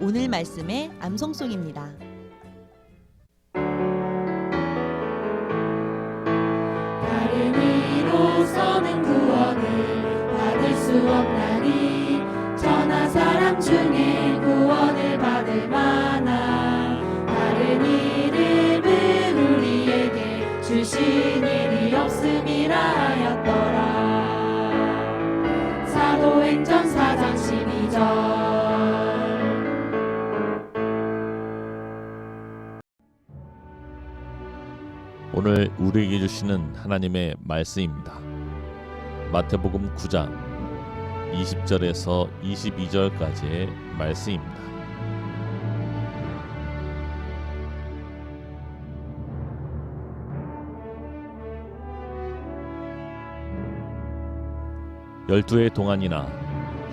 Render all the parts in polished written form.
오늘 말씀의 암송송입니다. 다른 이로서는 구원을 받을 수 없나니 천하 사람 중에 구원을 받을 만한 다른 이름을 우리에게 주신 일이 없음이라 하였더라. 사도행전 4장 12절. 오늘 우리에게 주시는 하나님의 말씀입니다. 마태복음 9장 20절에서 22절까지의 말씀입니다. 열두의 동안이나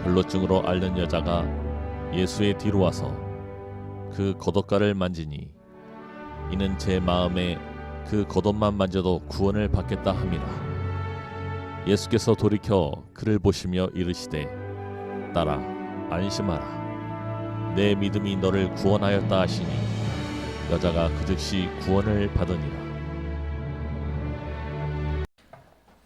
혈루증으로 앓는 여자가 예수의 뒤로 와서 그 겉옷가를 만지니 이는 제 마음에 그 겉옷만 만져도 구원을 받겠다 함이라. 예수께서 돌이켜 그를 보시며 이르시되 딸아 안심하라 내 믿음이 너를 구원하였다 하시니 여자가 그 즉시 구원을 받으니라.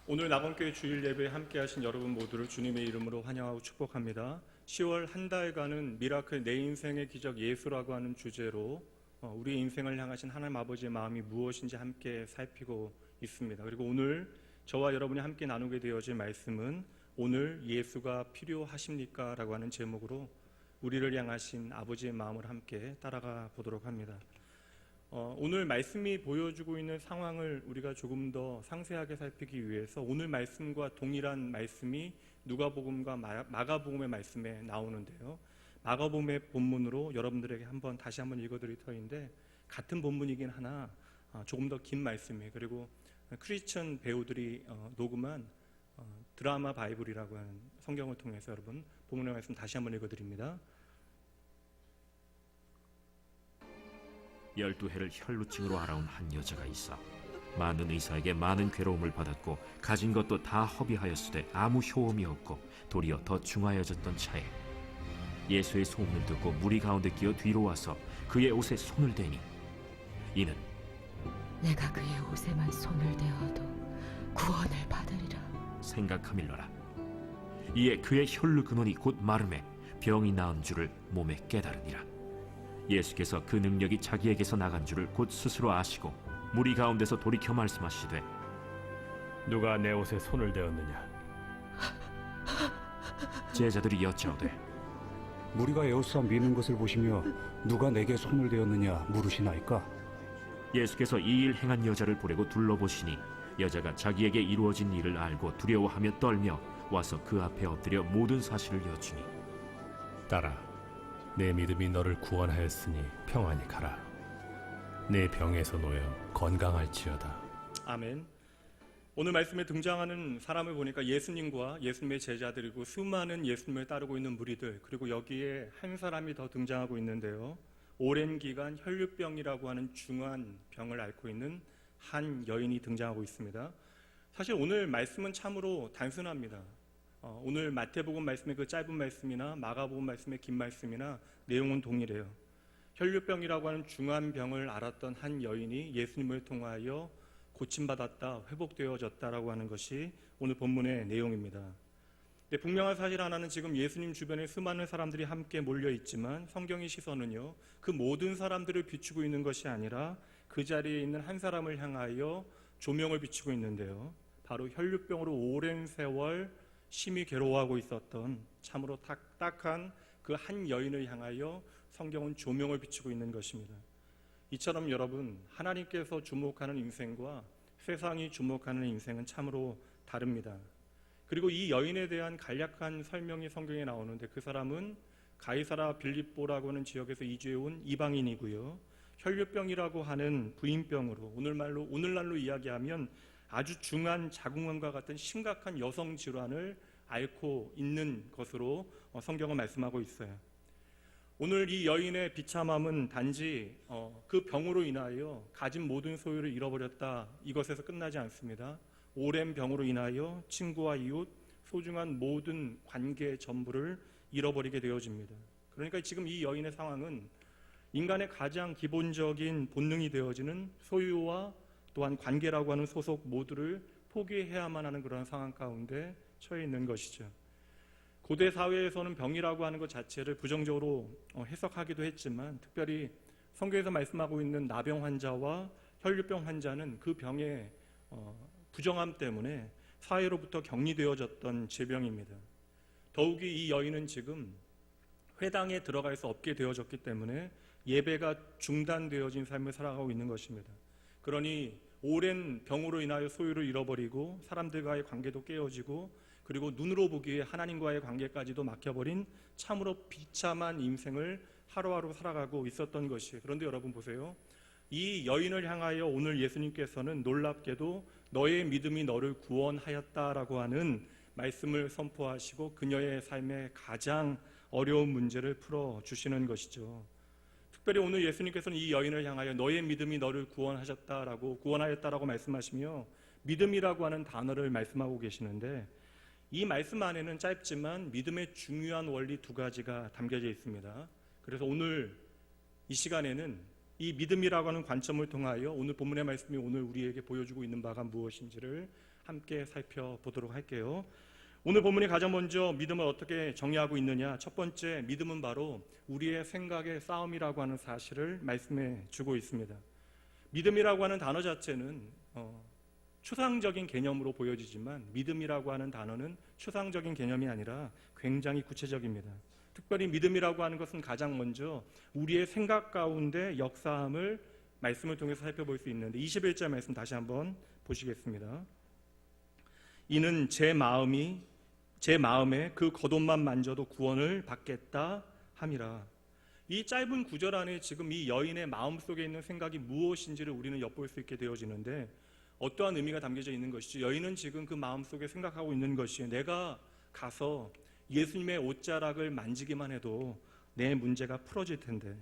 오늘 낙원교회 주일 예배에 함께하신 여러분 모두를 주님의 이름으로 환영하고 축복합니다. 10월 한 달간은 미라클 내 인생의 기적 예수라고 하는 주제로 우리 인생을 향하신 하나님 아버지의 마음이 무엇인지 함께 살피고 있습니다. 그리고 오늘 저와 여러분이 함께 나누게 되어질 말씀은 오늘 예수가 필요하십니까? 라고 하는 제목으로 우리를 향하신 아버지의 마음을 함께 따라가 보도록 합니다. 오늘 말씀이 보여주고 있는 상황을 우리가 조금 더 상세하게 살피기 위해서 오늘 말씀과 동일한 말씀이 누가복음과 마가복음의 말씀에 나오는데요. 마가복음의 본문으로 여러분들에게 다시 한번 읽어드릴 터인데 같은 본문이긴 하나 조금 더 긴 말씀이에요. 그리고 크리스천 배우들이 녹음한 드라마 바이블이라고 하는 성경을 통해서 여러분 본문의 말씀 다시 한번 읽어드립니다. 12해를 혈루증으로 앓아온 한 여자가 있어 많은 의사에게 많은 괴로움을 받았고 가진 것도 다 허비하였으되 아무 효험이 없고 도리어 더 중하여졌던 차에 예수의 소문을 듣고 무리 가운데 끼어 뒤로 와서 그의 옷에 손을 대니 이는 내가 그의 옷에만 손을 대어도 구원을 받으리라 생각하밀러라. 이에 그의 혈루 근원이 곧 마름에 병이 나은 줄을 몸에 깨달으니라. 예수께서 그 능력이 자기에게서 나간 줄을 곧 스스로 아시고 무리 가운데서 돌이켜 말씀하시되 누가 내 옷에 손을 대었느냐? 제자들이 여짜오되 무리가 에워싸 미는 것을 보시며 누가 내게 손을 대었느냐 물으시나이까? 예수께서 이 일 행한 여자를 보려고 둘러보시니 여자가 자기에게 이루어진 일을 알고 두려워하며 떨며 와서 그 앞에 엎드려 모든 사실을 여쭈니 딸아, 내 믿음이 너를 구원하였으니 평안히 가라. 내 병에서 놓여 건강할지어다. 아멘. 오늘 말씀에 등장하는 사람을 보니까 예수님과 예수님의 제자들이고 수많은 예수님을 따르고 있는 무리들, 그리고 여기에 한 사람이 더 등장하고 있는데요. 오랜 기간 혈루병이라고 하는 중한 병을 앓고 있는 한 여인이 등장하고 있습니다. 사실 오늘 말씀은 참으로 단순합니다. 오늘 마태복음 말씀의 그 짧은 말씀이나 마가복음 말씀의 긴 말씀이나 내용은 동일해요. 혈루병이라고 하는 중한 병을 앓았던 한 여인이 예수님을 통하여 고침받았다, 회복되어졌다라고 하는 것이 오늘 본문의 내용입니다. 근데 분명한 사실 하나는 지금 예수님 주변에 수많은 사람들이 함께 몰려 있지만 성경의 시선은요, 그 모든 사람들을 비추고 있는 것이 아니라 그 자리에 있는 한 사람을 향하여 조명을 비추고 있는데요. 바로 혈루병으로 오랜 세월 심히 괴로워하고 있었던 참으로 딱딱한 그 한 여인을 향하여 성경은 조명을 비추고 있는 것입니다. 이처럼 여러분, 하나님께서 주목하는 인생과 세상이 주목하는 인생은 참으로 다릅니다. 그리고 이 여인에 대한 간략한 설명이 성경에 나오는데 그 사람은 가이사라 빌립보라고 하는 지역에서 이주해 온 이방인이고요. 혈루병이라고 하는 부인병으로 오늘날로 이야기하면 아주 중한 자궁암과 같은 심각한 여성 질환을 앓고 있는 것으로 성경은 말씀하고 있어요. 오늘 이 여인의 비참함은 단지 그 병으로 인하여 가진 모든 소유를 잃어버렸다, 이것에서 끝나지 않습니다. 오랜 병으로 인하여 친구와 이웃, 소중한 모든 관계 전부를 잃어버리게 되어집니다. 그러니까 지금 이 여인의 상황은 인간의 가장 기본적인 본능이 되어지는 소유와 또한 관계라고 하는 소속 모두를 포기해야만 하는 그런 상황 가운데 처해 있는 것이죠. 고대 사회에서는 병이라고 하는 것 자체를 부정적으로 해석하기도 했지만, 특별히 성경에서 말씀하고 있는 나병 환자와 혈류병 환자는 그 병의 부정함 때문에 사회로부터 격리되어졌던 질병입니다. 더욱이 이 여인은 지금 회당에 들어갈 수 없게 되어졌기 때문에 예배가 중단되어진 삶을 살아가고 있는 것입니다. 그러니 오랜 병으로 인하여 소유를 잃어버리고 사람들과의 관계도 깨어지고, 그리고 눈으로 보기에 하나님과의 관계까지도 막혀버린 참으로 비참한 인생을 하루하루 살아가고 있었던 것이에요. 그런데 여러분 보세요. 이 여인을 향하여 오늘 예수님께서는 놀랍게도 너의 믿음이 너를 구원하였다라고 하는 말씀을 선포하시고 그녀의 삶의 가장 어려운 문제를 풀어주시는 것이죠. 특별히 오늘 예수님께서는 이 여인을 향하여 너의 믿음이 너를 구원하였다라고 말씀하시며 믿음이라고 하는 단어를 말씀하고 계시는데, 이 말씀 안에는 짧지만 믿음의 중요한 원리 두 가지가 담겨져 있습니다. 그래서 오늘 이 시간에는 이 믿음이라고 하는 관점을 통하여 오늘 본문의 말씀이 오늘 우리에게 보여주고 있는 바가 무엇인지를 함께 살펴보도록 할게요. 오늘 본문이 가장 먼저 믿음을 어떻게 정의하고 있느냐, 첫 번째, 믿음은 바로 우리의 생각의 싸움이라고 하는 사실을 말씀해 주고 있습니다. 믿음이라고 하는 단어 자체는 추상적인 개념으로 보여지지만, 믿음이라고 하는 단어는 추상적인 개념이 아니라 굉장히 구체적입니다. 특별히 믿음이라고 하는 것은 가장 먼저 우리의 생각 가운데 역사함을 말씀을 통해서 살펴볼 수 있는데, 21절 말씀 다시 한번 보시겠습니다. 이는 제 마음에 그 겉옷만 만져도 구원을 받겠다 함이라. 이 짧은 구절 안에 지금 이 여인의 마음속에 있는 생각이 무엇인지를 우리는 엿볼 수 있게 되어지는데, 어떠한 의미가 담겨져 있는 것이죠. 여인은 지금 그 마음속에 생각하고 있는 것이, 내가 가서 예수님의 옷자락을 만지기만 해도 내 문제가 풀어질 텐데.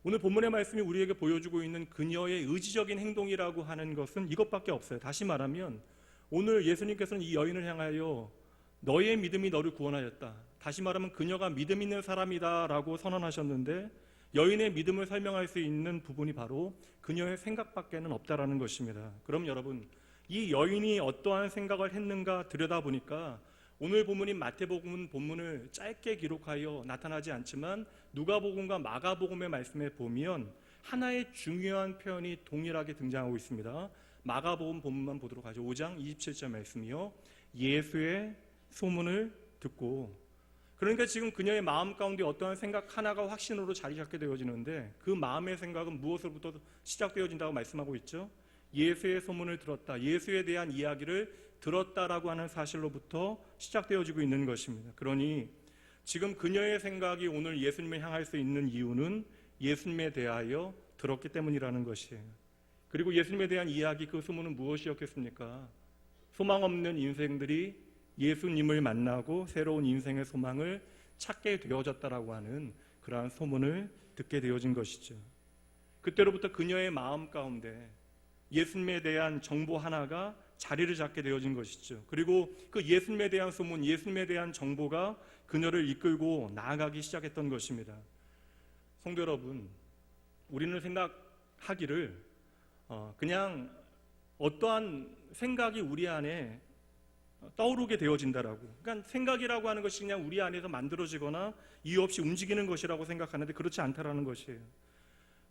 오늘 본문의 말씀이 우리에게 보여주고 있는 그녀의 의지적인 행동이라고 하는 것은 이것밖에 없어요. 다시 말하면 오늘 예수님께서는 이 여인을 향하여 너의 믿음이 너를 구원하였다, 다시 말하면 그녀가 믿음 있는 사람이다 라고 선언하셨는데, 여인의 믿음을 설명할 수 있는 부분이 바로 그녀의 생각밖에는 없다라는 것입니다. 그럼 여러분, 이 여인이 어떠한 생각을 했는가 들여다보니까 오늘 본문인 마태복음 본문을 짧게 기록하여 나타나지 않지만 누가복음과 마가복음의 말씀에 보면 하나의 중요한 표현이 동일하게 등장하고 있습니다. 마가복음 본문만 보도록 하죠. 5장 27절 말씀이요, 예수의 소문을 듣고. 그러니까 지금 그녀의 마음 가운데 어떠한 생각 하나가 확신으로 자리 잡게 되어지는데, 그 마음의 생각은 무엇으로부터 시작되어진다고 말씀하고 있죠. 예수의 소문을 들었다, 예수에 대한 이야기를 들었다라고 하는 사실로부터 시작되어지고 있는 것입니다. 그러니 지금 그녀의 생각이 오늘 예수님을 향할 수 있는 이유는 예수님에 대하여 들었기 때문이라는 것이에요. 그리고 예수님에 대한 이야기, 그 소문은 무엇이었겠습니까? 소망 없는 인생들이 예수님을 만나고 새로운 인생의 소망을 찾게 되어졌다라고 하는 그러한 소문을 듣게 되어진 것이죠. 그때로부터 그녀의 마음 가운데 예수님에 대한 정보 하나가 자리를 잡게 되어진 것이죠. 그리고 그 예수님에 대한 소문, 예수님에 대한 정보가 그녀를 이끌고 나아가기 시작했던 것입니다. 성도 여러분, 우리는 생각하기를 그냥 어떠한 생각이 우리 안에 떠오르게 되어진다라고, 그러니까 생각이라고 하는 것이 그냥 우리 안에서 만들어지거나 이유 없이 움직이는 것이라고 생각하는데, 그렇지 않다라는 것이에요.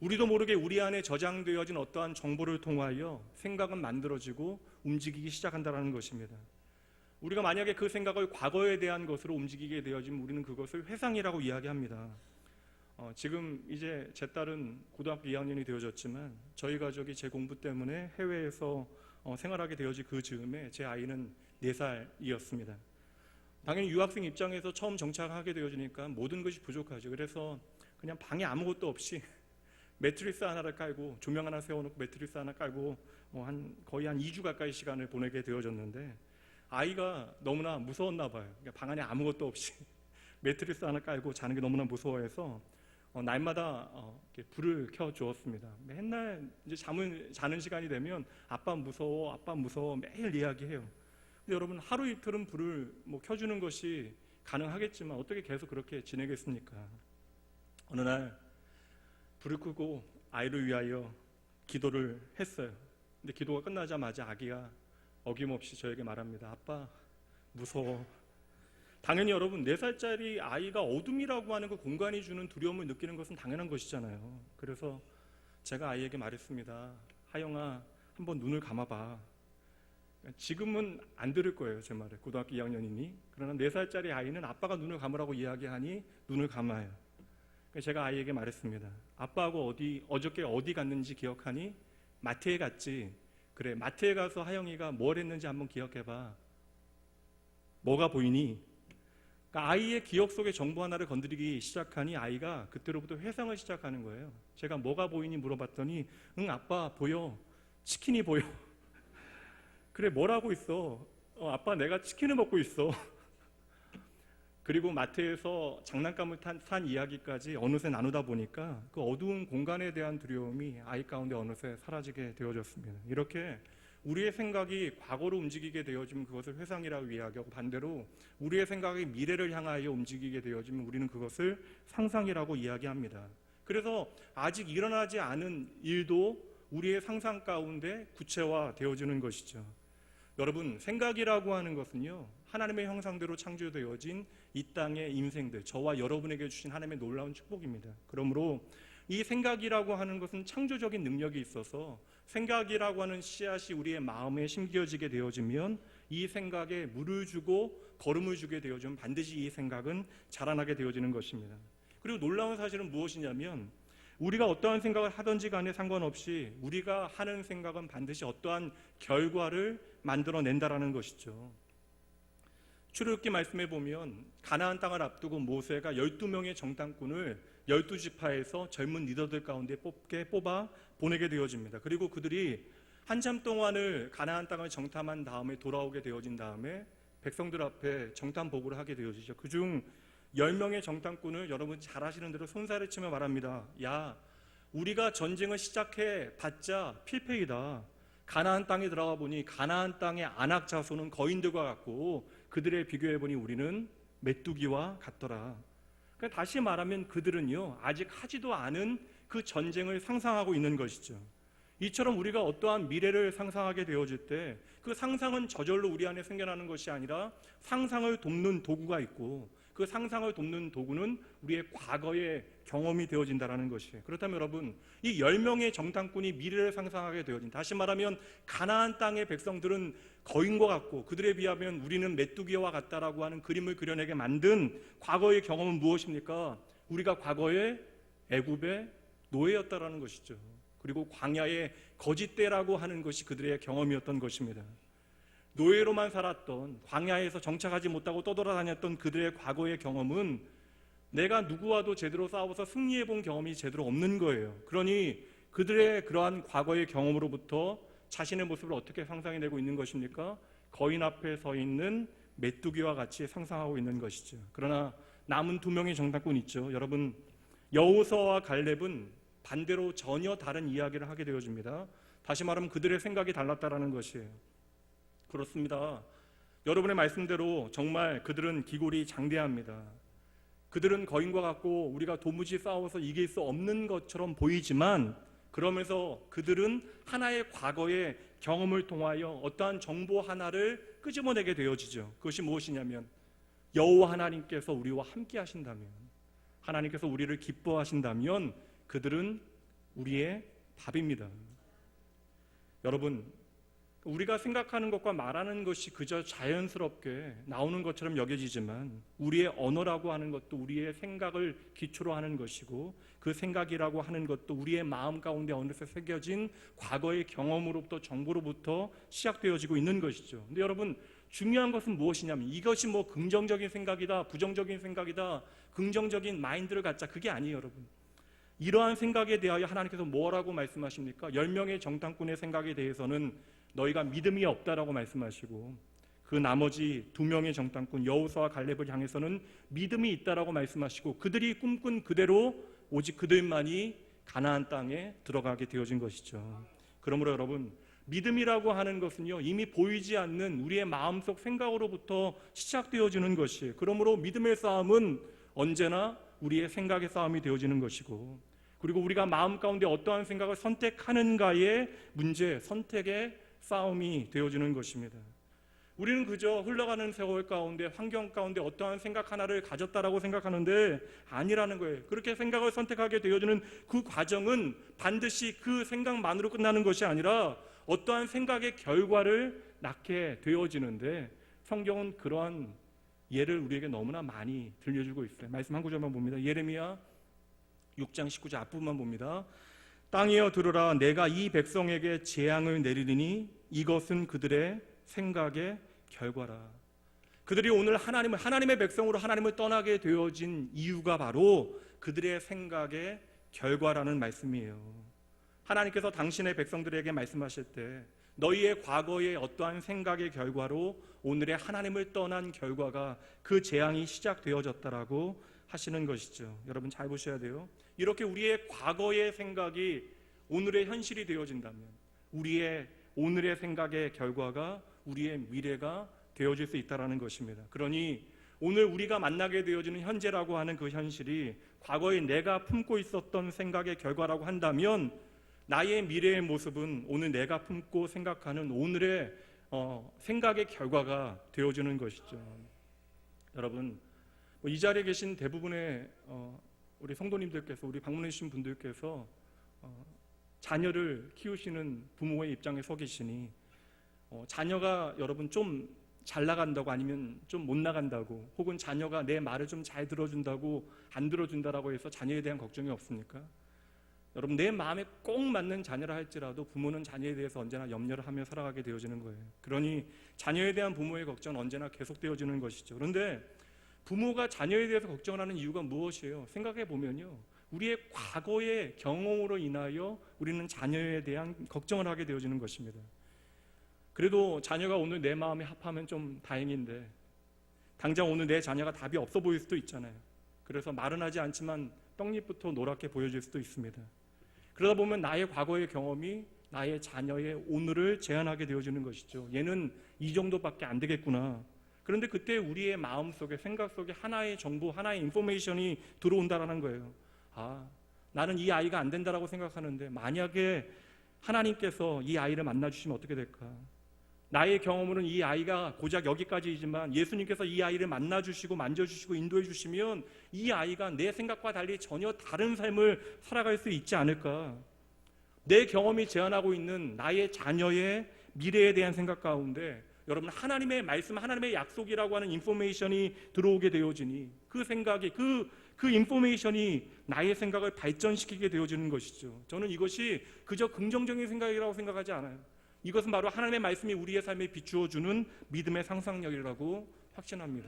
우리도 모르게 우리 안에 저장되어진 어떠한 정보를 통하여 생각은 만들어지고 움직이기 시작한다는 것입니다. 우리가 만약에 그 생각을 과거에 대한 것으로 움직이게 되어지면 우리는 그것을 회상이라고 이야기합니다. 지금 이제 제 딸은 고등학교 2학년이 되어졌지만, 저희 가족이 제 공부 때문에 해외에서 생활하게 되어진 그 즈음에 제 아이는 4살이었습니다. 당연히 유학생 입장에서 처음 정착하게 되어지니까 모든 것이 부족하죠. 그래서 그냥 방에 아무것도 없이 매트리스 하나를 깔고, 조명 하나 세워놓고 매트리스 하나 깔고 거의 한 2주 가까이 시간을 보내게 되어졌는데, 아이가 너무나 무서웠나 봐요. 그러니까 방 안에 아무것도 없이 매트리스 하나 깔고 자는 게 너무나 무서워해서 날마다 불을 켜주었습니다. 맨날 이제 자는 시간이 되면 아빠 무서워 매일 이야기해요. 근데 여러분, 하루 이틀은 불을 켜주는 것이 가능하겠지만 어떻게 계속 그렇게 지내겠습니까? 어느 날 불을 끄고 아이를 위하여 기도를 했어요. 근데 기도가 끝나자마자 아기가 어김없이 저에게 말합니다. 아빠, 무서워. 당연히 여러분 4살짜리 아이가 어둠이라고 하는 그 공간이 주는 두려움을 느끼는 것은 당연한 것이잖아요. 그래서 제가 아이에게 말했습니다. 하영아, 한번 눈을 감아봐. 지금은 안 들을 거예요, 제 말을. 고등학교 2학년이니. 그러나 4살짜리 아이는 아빠가 눈을 감으라고 이야기하니 눈을 감아요. 제가 아이에게 말했습니다. 아빠하고 어저께 어디 갔는지 기억하니? 마트에 갔지. 그래, 마트에 가서 하영이가 뭘 했는지 한번 기억해봐. 뭐가 보이니? 그러니까 아이의 기억 속의 정보 하나를 건드리기 시작하니 아이가 그때로부터 회상을 시작하는 거예요. 제가 뭐가 보이니 물어봤더니 응, 아빠 보여. 치킨이 보여. 그래, 뭘 하고 있어? 아빠, 내가 치킨을 먹고 있어. 그리고 마트에서 장난감을 산 이야기까지 어느새 나누다 보니까 그 어두운 공간에 대한 두려움이 아이 가운데 어느새 사라지게 되어졌습니다. 이렇게 우리의 생각이 과거로 움직이게 되어지면 그것을 회상이라고 이야기하고, 반대로 우리의 생각이 미래를 향하여 움직이게 되어지면 우리는 그것을 상상이라고 이야기합니다. 그래서 아직 일어나지 않은 일도 우리의 상상 가운데 구체화되어지는 것이죠. 여러분, 생각이라고 하는 것은요, 하나님의 형상대로 창조되어진 이 땅의 인생들, 저와 여러분에게 주신 하나님의 놀라운 축복입니다. 그러므로 이 생각이라고 하는 것은 창조적인 능력이 있어서 생각이라고 하는 씨앗이 우리의 마음에 심겨지게 되어지면 이 생각에 물을 주고 거름을 주게 되어지면 반드시 이 생각은 자라나게 되어지는 것입니다. 그리고 놀라운 사실은 무엇이냐면 우리가 어떠한 생각을 하든지 간에 상관없이 우리가 하는 생각은 반드시 어떠한 결과를 만들어낸다라는 것이죠. 출애굽기 말씀에 보면 가나안 땅을 앞두고 모세가 12명의 정탐꾼을 12지파에서 젊은 리더들 가운데 뽑아 보내게 되어집니다. 그리고 그들이 한참 동안을 가나안 땅을 정탐한 다음에 돌아오게 되어진 다음에 백성들 앞에 정탐 보고를 하게 되어지죠. 그중 10명의 정탐꾼을 여러분 잘 아시는 대로 손살을 치며 말합니다. 야, 우리가 전쟁을 시작해 봤자 필패이다. 가나안 땅에 들어가 보니 가나안 땅의 안악 자손은 거인들과 같고 그들에 비교해 보니 우리는 메뚜기와 같더라. 그러니까 다시 말하면 그들은요, 아직 하지도 않은 그 전쟁을 상상하고 있는 것이죠. 이처럼 우리가 어떠한 미래를 상상하게 되어질 때 그 상상은 저절로 우리 안에 생겨나는 것이 아니라 상상을 돕는 도구가 있고 그 상상을 돕는 도구는 우리의 과거의 경험이 되어진다는 것이에요. 그렇다면 여러분, 이 10명의 정탐꾼이 미래를 상상하게 되어진, 다시 말하면 가나안 땅의 백성들은 거인과 같고 그들에 비하면 우리는 메뚜기와 같다라고 하는 그림을 그려내게 만든 과거의 경험은 무엇입니까? 우리가 과거에 애굽의 노예였다라는 것이죠. 그리고 광야의 거짓대라고 하는 것이 그들의 경험이었던 것입니다. 노예로만 살았던, 광야에서 정착하지 못하고 떠돌아다녔던 그들의 과거의 경험은 내가 누구와도 제대로 싸워서 승리해 본 경험이 제대로 없는 거예요. 그러니 그들의 그러한 과거의 경험으로부터 자신의 모습을 어떻게 상상해내고 있는 것입니까? 거인 앞에 서 있는 메뚜기와 같이 상상하고 있는 것이죠. 그러나 남은 2명의 정탐꾼 있죠. 여러분, 여호수아와 갈렙은 반대로 전혀 다른 이야기를 하게 되어집니다. 다시 말하면 그들의 생각이 달랐다라는 것이에요. 그렇습니다. 여러분의 말씀대로 정말 그들은 기골이 장대합니다. 그들은 거인과 같고 우리가 도무지 싸워서 이길 수 없는 것처럼 보이지만 그러면서 그들은 하나의 과거의 경험을 통하여 어떠한 정보 하나를 끄집어내게 되어지죠. 그것이 무엇이냐면 여호와 하나님께서 우리와 함께 하신다면, 하나님께서 우리를 기뻐하신다면 그들은 우리의 밥입니다. 여러분, 우리가 생각하는 것과 말하는 것이 그저 자연스럽게 나오는 것처럼 여겨지지만 우리의 언어라고 하는 것도 우리의 생각을 기초로 하는 것이고 그 생각이라고 하는 것도 우리의 마음 가운데 어느새 새겨진 과거의 경험으로부터 정보로부터 시작되어지고 있는 것이죠. 근데 여러분, 중요한 것은 무엇이냐면 이것이 뭐 긍정적인 생각이다, 부정적인 생각이다, 긍정적인 마인드를 갖자, 그게 아니에요. 여러분, 이러한 생각에 대하여 하나님께서 뭐라고 말씀하십니까? 10명의 정탐꾼의 생각에 대해서는 너희가 믿음이 없다라고 말씀하시고 그 나머지 2명의 정탐꾼 여호수아와 갈렙을 향해서는 믿음이 있다라고 말씀하시고 그들이 꿈꾼 그대로 오직 그들만이 가나안 땅에 들어가게 되어진 것이죠. 그러므로 여러분, 믿음이라고 하는 것은요, 이미 보이지 않는 우리의 마음속 생각으로부터 시작되어지는 것이에요. 그러므로 믿음의 싸움은 언제나 우리의 생각의 싸움이 되어지는 것이고, 그리고 우리가 마음 가운데 어떠한 생각을 선택하는가의 문제, 선택의 싸움이 되어지는 것입니다. 우리는 그저 흘러가는 세월 가운데, 환경 가운데 어떠한 생각 하나를 가졌다라고 생각하는데 아니라는 거예요. 그렇게 생각을 선택하게 되어지는 그 과정은 반드시 그 생각만으로 끝나는 것이 아니라 어떠한 생각의 결과를 낳게 되어지는데, 성경은 그러한 예를 우리에게 너무나 많이 들려주고 있어요. 말씀 한 구절만 봅니다. 예레미야 6장 19절 앞부분만 봅니다. 땅이여 들으라, 내가 이 백성에게 재앙을 내리리니 이것은 그들의 생각의 결과라. 그들이 오늘 하나님의 백성으로 하나님을 떠나게 되어진 이유가 바로 그들의 생각의 결과라는 말씀이에요. 하나님께서 당신의 백성들에게 말씀하실 때 너희의 과거의 어떠한 생각의 결과로 오늘의 하나님을 떠난 결과가, 그 재앙이 시작되어졌다라고 하시는 것이죠. 여러분 잘 보셔야 돼요. 이렇게 우리의 과거의 생각이 오늘의 현실이 되어진다면 우리의 오늘의 생각의 결과가 우리의 미래가 되어질 수 있다는 것입니다. 그러니 오늘 우리가 만나게 되어지는 현재라고 하는 그 현실이 과거에 내가 품고 있었던 생각의 결과라고 한다면, 나의 미래의 모습은 오늘 내가 품고 생각하는 오늘의 생각의 결과가 되어지는 것이죠. 여러분, 이 자리에 계신 대부분의 우리 성도님들께서, 우리 방문해 주신 분들께서 자녀를 키우시는 부모의 입장에 서 계시니, 자녀가 여러분 좀 잘 나간다고, 아니면 좀 못 나간다고, 혹은 자녀가 내 말을 좀 잘 들어준다고 안 들어준다라고 해서 자녀에 대한 걱정이 없습니까? 여러분, 내 마음에 꼭 맞는 자녀라 할지라도 부모는 자녀에 대해서 언제나 염려를 하며 살아가게 되어지는 거예요. 그러니 자녀에 대한 부모의 걱정은 언제나 계속되어지는 것이죠. 그런데 부모가 자녀에 대해서 걱정을 하는 이유가 무엇이에요? 생각해 보면요, 우리의 과거의 경험으로 인하여 우리는 자녀에 대한 걱정을 하게 되어지는 것입니다. 그래도 자녀가 오늘 내 마음에 합하면 좀 다행인데, 당장 오늘 내 자녀가 답이 없어 보일 수도 있잖아요. 그래서 말은 하지 않지만 떡잎부터 노랗게 보여질 수도 있습니다. 그러다 보면 나의 과거의 경험이 나의 자녀의 오늘을 제한하게 되어지는 것이죠. 얘는 이 정도밖에 안 되겠구나. 그런데 그때 우리의 마음속에, 생각 속에 하나의 정보, 하나의 인포메이션이 들어온다라는 거예요. 아, 나는 이 아이가 안 된다라고 생각하는데 만약에 하나님께서 이 아이를 만나주시면 어떻게 될까? 나의 경험으로는 이 아이가 고작 여기까지이지만 예수님께서 이 아이를 만나주시고 만져주시고 인도해 주시면 이 아이가 내 생각과 달리 전혀 다른 삶을 살아갈 수 있지 않을까? 내 경험이 제안하고 있는 나의 자녀의 미래에 대한 생각 가운데 여러분, 하나님의 말씀, 하나님의 약속이라고 하는 인포메이션이 들어오게 되어지니 그 생각이, 그 인포메이션이 나의 생각을 발전시키게 되어지는 것이죠. 저는 이것이 그저 긍정적인 생각이라고 생각하지 않아요. 이것은 바로 하나님의 말씀이 우리의 삶에 비추어주는 믿음의 상상력이라고 확신합니다.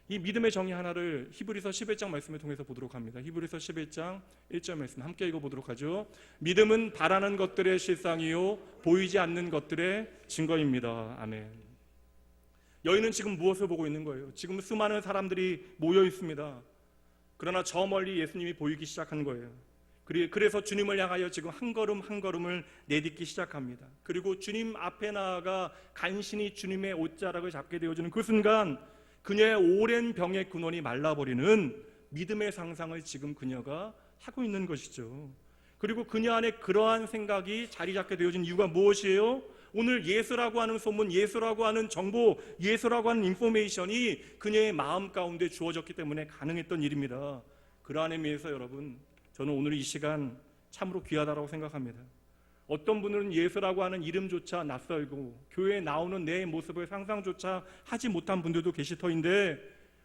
이 믿음의 정의 하나를 히브리서 11장 말씀을 통해서 보도록 합니다. 히브리서 11장 1절 말씀 함께 읽어보도록 하죠. 믿음은 바라는 것들의 실상이요 보이지 않는 것들의 증거입니다. 아멘. 여인은 지금 무엇을 보고 있는 거예요? 지금 수많은 사람들이 모여 있습니다. 그러나 저 멀리 예수님이 보이기 시작한 거예요. 그래서 주님을 향하여 지금 한 걸음 한 걸음을 내딛기 시작합니다. 그리고 주님 앞에 나아가 간신히 주님의 옷자락을 잡게 되어지는 그 순간 그녀의 오랜 병의 근원이 말라버리는 믿음의 상상을 지금 그녀가 하고 있는 것이죠. 그리고 그녀 안에 그러한 생각이 자리 잡게 되어진 이유가 무엇이에요? 오늘 예수라고 하는 소문, 예수라고 하는 정보, 예수라고 하는 인포메이션이 그녀의 마음 가운데 주어졌기 때문에 가능했던 일입니다. 그러한 의미에서 여러분, 저는 오늘 이 시간 참으로 귀하다고 생각합니다. 어떤 분들은 예수라고 하는 이름조차 낯설고 교회에 나오는 내 모습을 상상조차 하지 못한 분들도 계실 터인데,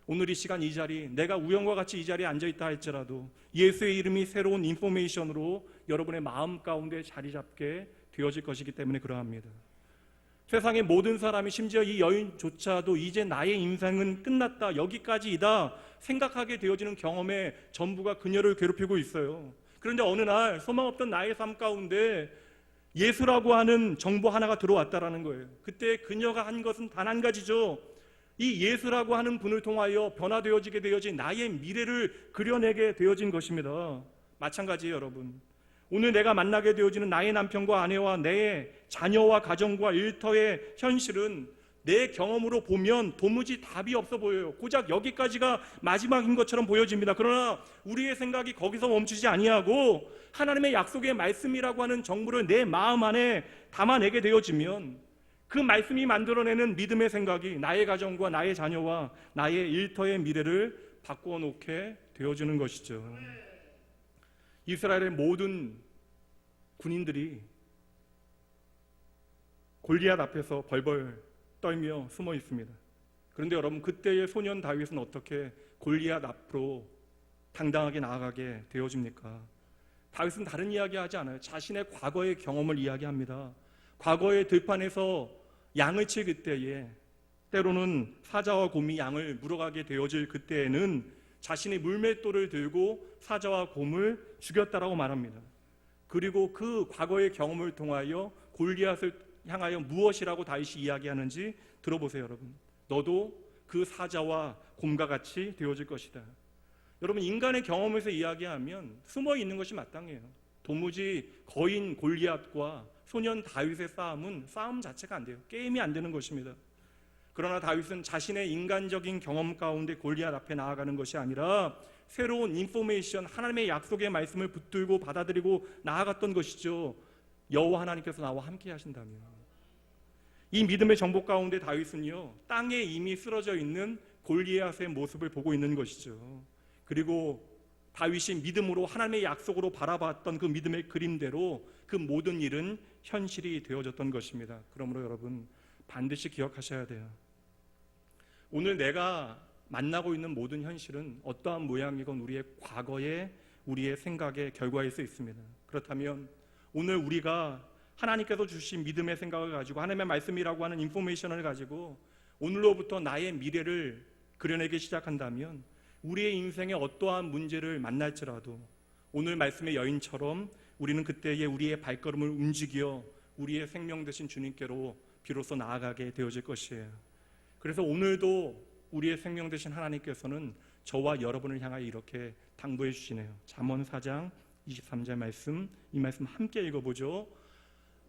오늘 이 시간 이 자리, 내가 우연과 같이 이 자리에 앉아있다 할지라도 예수의 이름이 새로운 인포메이션으로 여러분의 마음 가운데 자리 잡게 되어질 것이기 때문에 그러합니다. 세상의 모든 사람이, 심지어 이 여인조차도 이제 나의 인생은 끝났다, 여기까지이다 생각하게 되어지는 경험의 전부가 그녀를 괴롭히고 있어요. 그런데 어느 날 소망 없던 나의 삶 가운데 예수라고 하는 정보 하나가 들어왔다라는 거예요. 그때 그녀가 한 것은 단 한 가지죠. 이 예수라고 하는 분을 통하여 변화되어지게 되어진 나의 미래를 그려내게 되어진 것입니다. 마찬가지예요, 여러분. 오늘 내가 만나게 되어지는 나의 남편과 아내와 내 자녀와 가정과 일터의 현실은 내 경험으로 보면 도무지 답이 없어 보여요. 고작 여기까지가 마지막인 것처럼 보여집니다. 그러나 우리의 생각이 거기서 멈추지 아니하고 하나님의 약속의 말씀이라고 하는 정보를 내 마음 안에 담아내게 되어지면 그 말씀이 만들어내는 믿음의 생각이 나의 가정과 나의 자녀와 나의 일터의 미래를 바꾸어 놓게 되어지는 것이죠. 이스라엘의 모든 군인들이 골리앗 앞에서 벌벌 떨며 숨어 있습니다. 그런데 여러분, 그때의 소년 다윗은 어떻게 골리앗 앞으로 당당하게 나아가게 되어집니까? 다윗은 다른 이야기하지 않아요. 자신의 과거의 경험을 이야기합니다. 과거의 들판에서 양을 칠 그때에, 때로는 사자와 곰이 양을 물어가게 되어질 그때에는 자신의 물맷돌을 들고 사자와 곰을 죽였다라고 말합니다. 그리고 그 과거의 경험을 통하여 골리앗을 향하여 무엇이라고 다윗이 이야기하는지 들어보세요. 여러분, 너도 그 사자와 곰과 같이 되어질 것이다. 여러분, 인간의 경험에서 이야기하면 숨어 있는 것이 마땅해요. 도무지 거인 골리앗과 소년 다윗의 싸움은 싸움 자체가 안 돼요. 게임이 안 되는 것입니다. 그러나 다윗은 자신의 인간적인 경험 가운데 골리앗 앞에 나아가는 것이 아니라 새로운 인포메이션, 하나님의 약속의 말씀을 붙들고 받아들이고 나아갔던 것이죠. 여호와 하나님께서 나와 함께 하신다면. 이 믿음의 정복 가운데 다윗은요, 땅에 이미 쓰러져 있는 골리앗의 모습을 보고 있는 것이죠. 그리고 다윗이 믿음으로 하나님의 약속으로 바라봤던 그 믿음의 그림대로 그 모든 일은 현실이 되어졌던 것입니다. 그러므로 여러분, 반드시 기억하셔야 돼요. 오늘 내가 만나고 있는 모든 현실은 어떠한 모양이건 우리의 과거의, 우리의 생각의 결과일 수 있습니다. 그렇다면 오늘 우리가 하나님께서 주신 믿음의 생각을 가지고, 하나님의 말씀이라고 하는 인포메이션을 가지고 오늘로부터 나의 미래를 그려내기 시작한다면 우리의 인생에 어떠한 문제를 만날지라도 오늘 말씀의 여인처럼 우리는 그때에 우리의 발걸음을 움직여 우리의 생명 되신 주님께로 비로소 나아가게 되어질 것이에요. 그래서 오늘도 우리의 생명 되신 하나님께서는 저와 여러분을 향하여 이렇게 당부해 주시네요. 잠언 4장 23절 말씀, 이 말씀 함께 읽어보죠.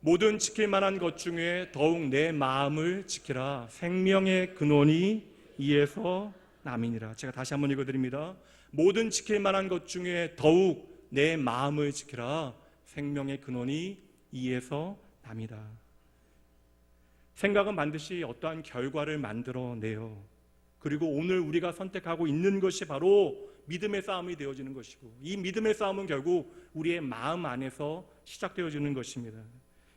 모든 지킬 만한 것 중에 더욱 내 마음을 지키라. 생명의 근원이 이에서 남이니라. 제가 다시 한번 읽어드립니다. 모든 지킬 만한 것 중에 더욱 내 마음을 지키라. 생명의 근원이 이에서 남이다. 생각은 반드시 어떠한 결과를 만들어내요. 그리고 오늘 우리가 선택하고 있는 것이 바로 믿음의 싸움이 되어지는 것이고, 이 믿음의 싸움은 결국 우리의 마음 안에서 시작되어지는 것입니다.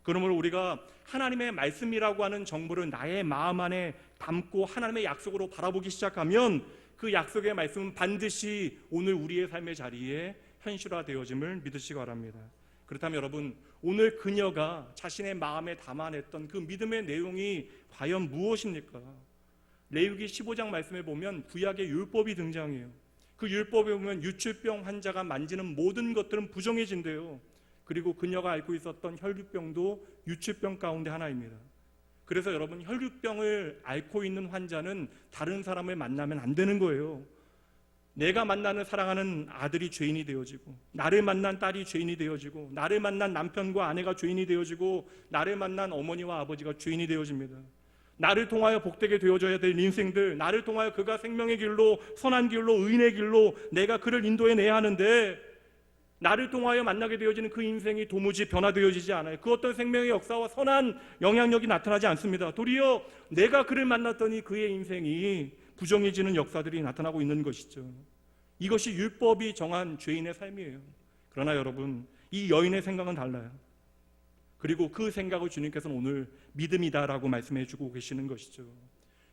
그러므로 우리가 하나님의 말씀이라고 하는 정보를 나의 마음 안에 담고 하나님의 약속으로 바라보기 시작하면 그 약속의 말씀은 반드시 오늘 우리의 삶의 자리에 현실화되어짐을 믿으시기 바랍니다. 그렇다면 여러분, 오늘 그녀가 자신의 마음에 담아냈던 그 믿음의 내용이 과연 무엇입니까? 레위기 15장 말씀에 보면 구약의 율법이 등장해요. 그 율법에 보면 유출병 환자가 만지는 모든 것들은 부정해진대요. 그리고 그녀가 앓고 있었던 혈류병도 유출병 가운데 하나입니다. 그래서 여러분, 혈류병을 앓고 있는 환자는 다른 사람을 만나면 안 되는 거예요. 내가 만나는 사랑하는 아들이 죄인이 되어지고, 나를 만난 딸이 죄인이 되어지고, 나를 만난 남편과 아내가 죄인이 되어지고, 나를 만난 어머니와 아버지가 죄인이 되어집니다. 나를 통하여 복되게 되어져야 될 인생들, 나를 통하여 그가 생명의 길로, 선한 길로, 의인의 길로 내가 그를 인도해내야 하는데, 나를 통하여 만나게 되어지는 그 인생이 도무지 변화되어지지 않아요. 그 어떤 생명의 역사와 선한 영향력이 나타나지 않습니다. 도리어 내가 그를 만났더니 그의 인생이 부정해지는 역사들이 나타나고 있는 것이죠. 이것이 율법이 정한 죄인의 삶이에요. 그러나 여러분, 이 여인의 생각은 달라요. 그리고 그 생각을 주님께서는 오늘 믿음이다라고 말씀해 주고 계시는 것이죠.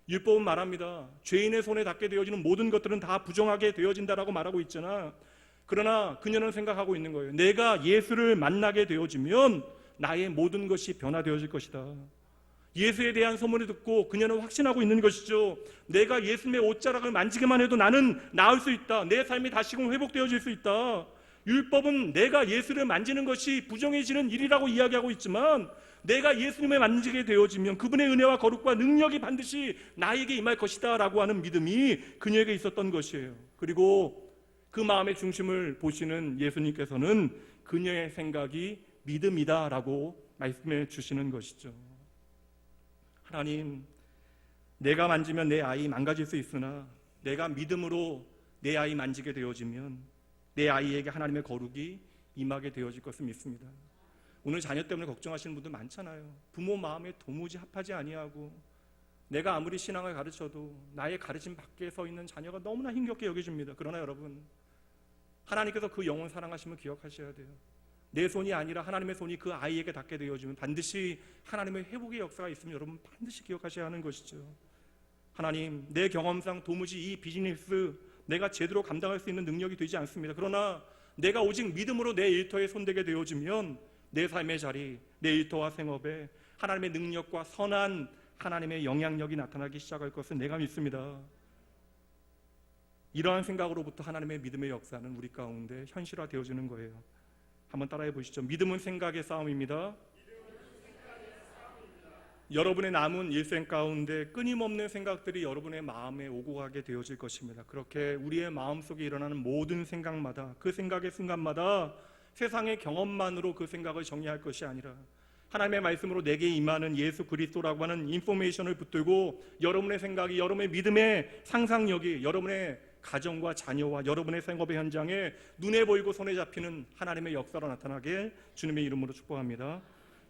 율법은 말합니다. 죄인의 손에 닿게 되어지는 모든 것들은 다 부정하게 되어진다라고 말하고 있잖아. 그러나 그녀는 생각하고 있는 거예요. 내가 예수를 만나게 되어지면 나의 모든 것이 변화되어질 것이다. 예수에 대한 소문을 듣고 그녀는 확신하고 있는 것이죠. 내가 예수님의 옷자락을 만지기만 해도 나는 나을 수 있다. 내 삶이 다시금 회복되어질 수 있다. 율법은 내가 예수를 만지는 것이 부정해지는 일이라고 이야기하고 있지만, 내가 예수님을 만지게 되어지면 그분의 은혜와 거룩과 능력이 반드시 나에게 임할 것이다 라고 하는 믿음이 그녀에게 있었던 것이에요. 그리고 그 마음의 중심을 보시는 예수님께서는 그녀의 생각이 믿음이다라고 말씀해 주시는 것이죠. 하나님, 내가 만지면 내 아이 망가질 수 있으나 내가 믿음으로 내 아이 만지게 되어지면 내 아이에게 하나님의 거룩이 임하게 되어질 것을 믿습니다. 오늘 자녀 때문에 걱정하시는 분들 많잖아요. 부모 마음에 도무지 합하지 아니하고 내가 아무리 신앙을 가르쳐도 나의 가르침 밖에 서 있는 자녀가 너무나 힘겹게 여겨집니다. 그러나 여러분, 하나님께서 그 영혼 사랑하시면 기억하셔야 돼요. 내 손이 아니라 하나님의 손이 그 아이에게 닿게 되어지면 반드시 하나님의 회복의 역사가 있으면 여러분 반드시 기억하셔야 하는 것이죠. 하나님, 내 경험상 도무지 이 비즈니스 내가 제대로 감당할 수 있는 능력이 되지 않습니다. 그러나 내가 오직 믿음으로 내 일터에 손대게 되어지면 내 삶의 자리, 내 일터와 생업에 하나님의 능력과 선한 하나님의 영향력이 나타나기 시작할 것을 내가 믿습니다. 이러한 생각으로부터 하나님의 믿음의 역사는 우리 가운데 현실화되어지는 거예요. 한번 따라해 보시죠. 믿음은 생각의 싸움입니다. 여러분의 남은 일생 가운데 끊임없는 생각들이 여러분의 마음에 오고 가게 되어질 것입니다. 그렇게 우리의 마음속에 일어나는 모든 생각마다, 그 생각의 순간마다 세상의 경험만으로 그 생각을 정리할 것이 아니라 하나님의 말씀으로 내게 임하는 예수 그리스도라고 하는 인포메이션을 붙들고 여러분의 생각이, 여러분의 믿음의 상상력이 여러분의 가정과 자녀와 여러분의 생업의 현장에 눈에 보이고 손에 잡히는 하나님의 역사로 나타나게 주님의 이름으로 축복합니다.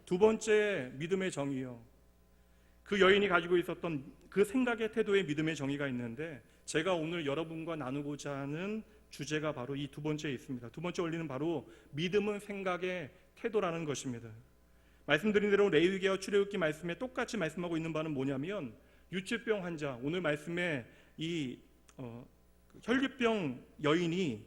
두 번째, 믿음의 정의요. 그 여인이 가지고 있었던 그 생각의 태도의 믿음의 정의가 있는데, 제가 오늘 여러분과 나누고자 하는 주제가 바로 이 두 번째에 있습니다. 두 번째 원리는 바로 믿음은 생각의 태도라는 것입니다. 말씀드린 대로 레위기와 출애굽기 말씀에 똑같이 말씀하고 있는 바는 뭐냐면, 유치병 환자, 오늘 말씀에 이 혈류병 여인이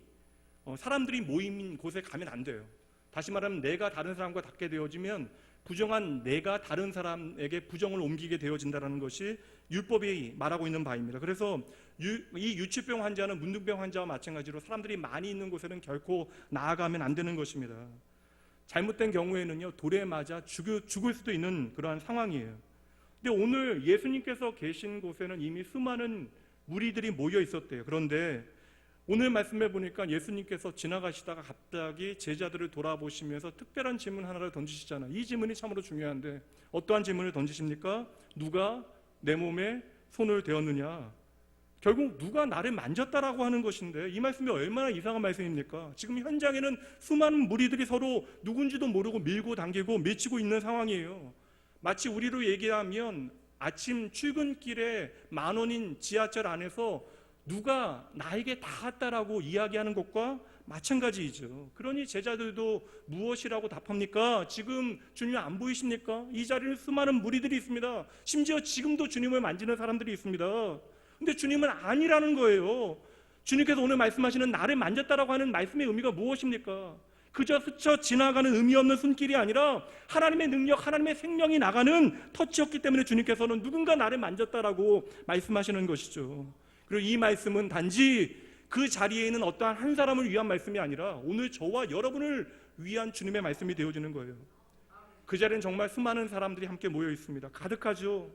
사람들이 모인 곳에 가면 안 돼요. 다시 말하면 내가 다른 사람과 닿게 되어지면 부정한 내가 다른 사람에게 부정을 옮기게 되어진다는 것이 율법이 말하고 있는 바입니다. 그래서 이 유치병 환자는 문둥병 환자와 마찬가지로 사람들이 많이 있는 곳에는 결코 나아가면 안 되는 것입니다. 잘못된 경우에는요, 돌에 맞아 죽을 수도 있는 그러한 상황이에요. 근데 오늘 예수님께서 계신 곳에는 이미 수많은 무리들이 모여 있었대요. 그런데 오늘 말씀해 보니까 예수님께서 지나가시다가 갑자기 제자들을 돌아보시면서 특별한 질문 하나를 던지시잖아요. 이 질문이 참으로 중요한데 어떠한 질문을 던지십니까? 누가 내 몸에 손을 대었느냐? 결국 누가 나를 만졌다라고 하는 것인데, 이 말씀이 얼마나 이상한 말씀입니까? 지금 현장에는 수많은 무리들이 서로 누군지도 모르고 밀고 당기고 밀치고 있는 상황이에요. 마치 우리로 얘기하면 아침 출근길에 만원인 지하철 안에서 누가 나에게 닿았다라고 이야기하는 것과 마찬가지이죠. 그러니 제자들도 무엇이라고 답합니까? 지금 주님 안 보이십니까? 이 자리에 수많은 무리들이 있습니다. 심지어 지금도 주님을 만지는 사람들이 있습니다. 근데 주님은 아니라는 거예요. 주님께서 오늘 말씀하시는 나를 만졌다라고 하는 말씀의 의미가 무엇입니까? 그저 스쳐 지나가는 의미 없는 손길이 아니라 하나님의 능력, 하나님의 생명이 나가는 터치였기 때문에 주님께서는 누군가 나를 만졌다라고 말씀하시는 것이죠. 그리고 이 말씀은 단지 그 자리에 있는 어떠한 한 사람을 위한 말씀이 아니라 오늘 저와 여러분을 위한 주님의 말씀이 되어지는 거예요. 그 자리에는 정말 수많은 사람들이 함께 모여 있습니다. 가득하죠.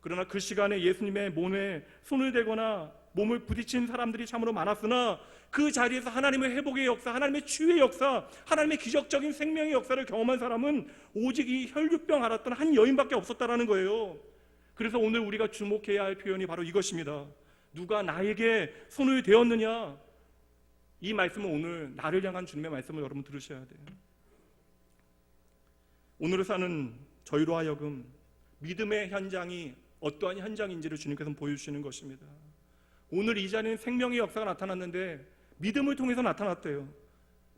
그러나 그 시간에 예수님의 몸에 손을 대거나 몸을 부딪힌 사람들이 참으로 많았으나 그 자리에서 하나님의 회복의 역사, 하나님의 치유의 역사, 하나님의 기적적인 생명의 역사를 경험한 사람은 오직 이 혈류병 앓았던 한 여인밖에 없었다라는 거예요. 그래서 오늘 우리가 주목해야 할 표현이 바로 이것입니다. 누가 나에게 손을 대었느냐? 이 말씀은 오늘 나를 향한 주님의 말씀을 여러분 들으셔야 돼요. 오늘을 사는 저희로 하여금 믿음의 현장이 어떠한 현장인지를 주님께서 보여주시는 것입니다. 오늘 이 자리는 생명의 역사가 나타났는데 믿음을 통해서 나타났대요.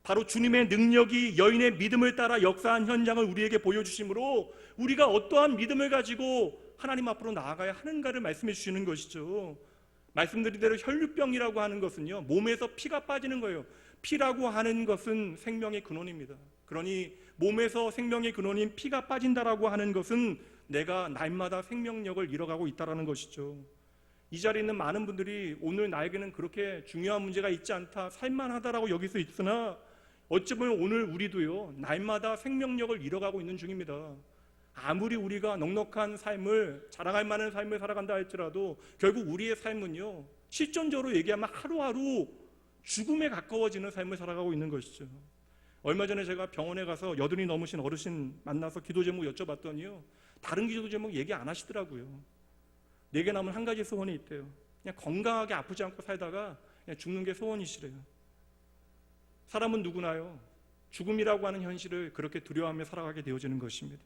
바로 주님의 능력이 여인의 믿음을 따라 역사한 현장을 우리에게 보여주심으로 우리가 어떠한 믿음을 가지고 하나님 앞으로 나아가야 하는가를 말씀해 주시는 것이죠. 말씀드린 대로 혈류병이라고 하는 것은요, 몸에서 피가 빠지는 거예요. 피라고 하는 것은 생명의 근원입니다. 그러니 몸에서 생명의 근원인 피가 빠진다라고 하는 것은 내가 날마다 생명력을 잃어가고 있다라는 것이죠. 이 자리에 있는 많은 분들이 오늘 나에게는 그렇게 중요한 문제가 있지 않다, 살만하다라고 여길 수 있으나 어찌 보면 오늘 우리도요, 날마다 생명력을 잃어가고 있는 중입니다. 아무리 우리가 넉넉한 삶을, 자랑할 만한 삶을 살아간다 할지라도 결국 우리의 삶은요, 실존적으로 얘기하면 하루하루 죽음에 가까워지는 삶을 살아가고 있는 것이죠. 얼마 전에 제가 병원에 가서 80이 넘으신 어르신 만나서 기도 제목 여쭤봤더니요, 다른 기도 제목 얘기 안 하시더라고요. 내게 남은 한 가지 소원이 있대요. 그냥 건강하게 아프지 않고 살다가 그냥 죽는 게 소원이시래요. 사람은 누구나요, 죽음이라고 하는 현실을 그렇게 두려워하며 살아가게 되어지는 것입니다.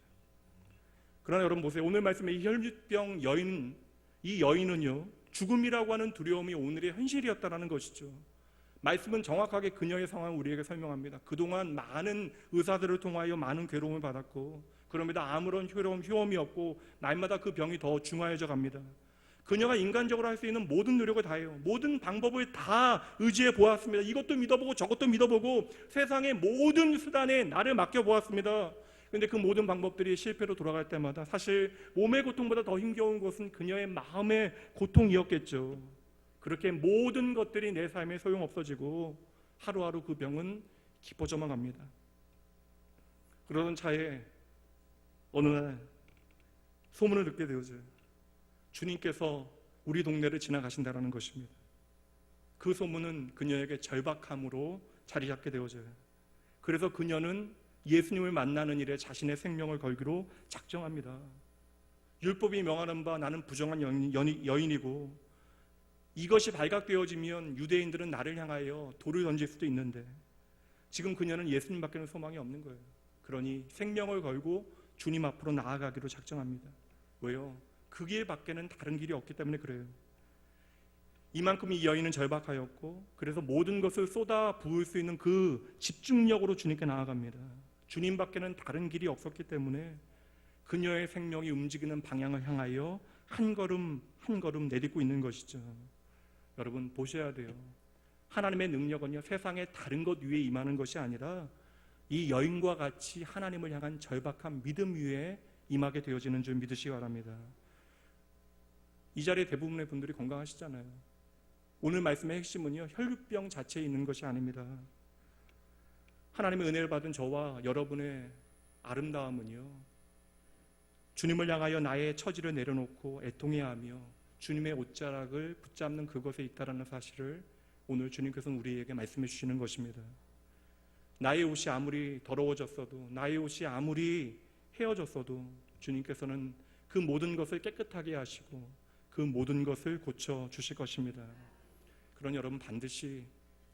그러나 여러분 보세요. 오늘 말씀의 이 혈류병 여인, 이 여인은요, 죽음이라고 하는 두려움이 오늘의 현실이었다는 것이죠. 말씀은 정확하게 그녀의 상황을 우리에게 설명합니다. 그동안 많은 의사들을 통하여 많은 괴로움을 받았고, 그럼에도 아무런 효험이 없고 날마다 그 병이 더 중하여져 갑니다. 그녀가 인간적으로 할 수 있는 모든 노력을 다해요. 모든 방법을 다 의지해 보았습니다. 이것도 믿어보고 저것도 믿어보고 세상의 모든 수단에 나를 맡겨보았습니다. 그런데 그 모든 방법들이 실패로 돌아갈 때마다 사실 몸의 고통보다 더 힘겨운 것은 그녀의 마음의 고통이었겠죠. 그렇게 모든 것들이 내 삶에 소용없어지고 하루하루 그 병은 깊어져만 갑니다. 그러던 차에 어느 날 소문을 듣게 되어져요. 주님께서 우리 동네를 지나가신다는 것입니다. 그 소문은 그녀에게 절박함으로 자리 잡게 되어져요. 그래서 그녀는 예수님을 만나는 일에 자신의 생명을 걸기로 작정합니다. 율법이 명하는 바 나는 부정한 여인이고, 이것이 발각되어지면 유대인들은 나를 향하여 돌을 던질 수도 있는데 지금 그녀는 예수님밖에는 소망이 없는 거예요. 그러니 생명을 걸고 주님 앞으로 나아가기로 작정합니다. 왜요? 그 길 밖에는 다른 길이 없기 때문에 그래요. 이만큼 이 여인은 절박하였고, 그래서 모든 것을 쏟아 부을 수 있는 그 집중력으로 주님께 나아갑니다. 주님 밖에는 다른 길이 없었기 때문에 그녀의 생명이 움직이는 방향을 향하여 한 걸음 한 걸음 내딛고 있는 것이죠. 여러분 보셔야 돼요. 하나님의 능력은요, 세상의 다른 것 위에 임하는 것이 아니라 이 여인과 같이 하나님을 향한 절박한 믿음 위에 임하게 되어지는 줄 믿으시기 바랍니다. 이 자리에 대부분의 분들이 건강하시잖아요. 오늘 말씀의 핵심은요, 혈류병 자체에 있는 것이 아닙니다. 하나님의 은혜를 받은 저와 여러분의 아름다움은요, 주님을 향하여 나의 처지를 내려놓고 애통해하며 주님의 옷자락을 붙잡는 그것에 있다라는 사실을 오늘 주님께서는 우리에게 말씀해 주시는 것입니다. 나의 옷이 아무리 더러워졌어도, 나의 옷이 아무리 헤어졌어도 주님께서는 그 모든 것을 깨끗하게 하시고 그 모든 것을 고쳐 주실 것입니다. 그러니 여러분 반드시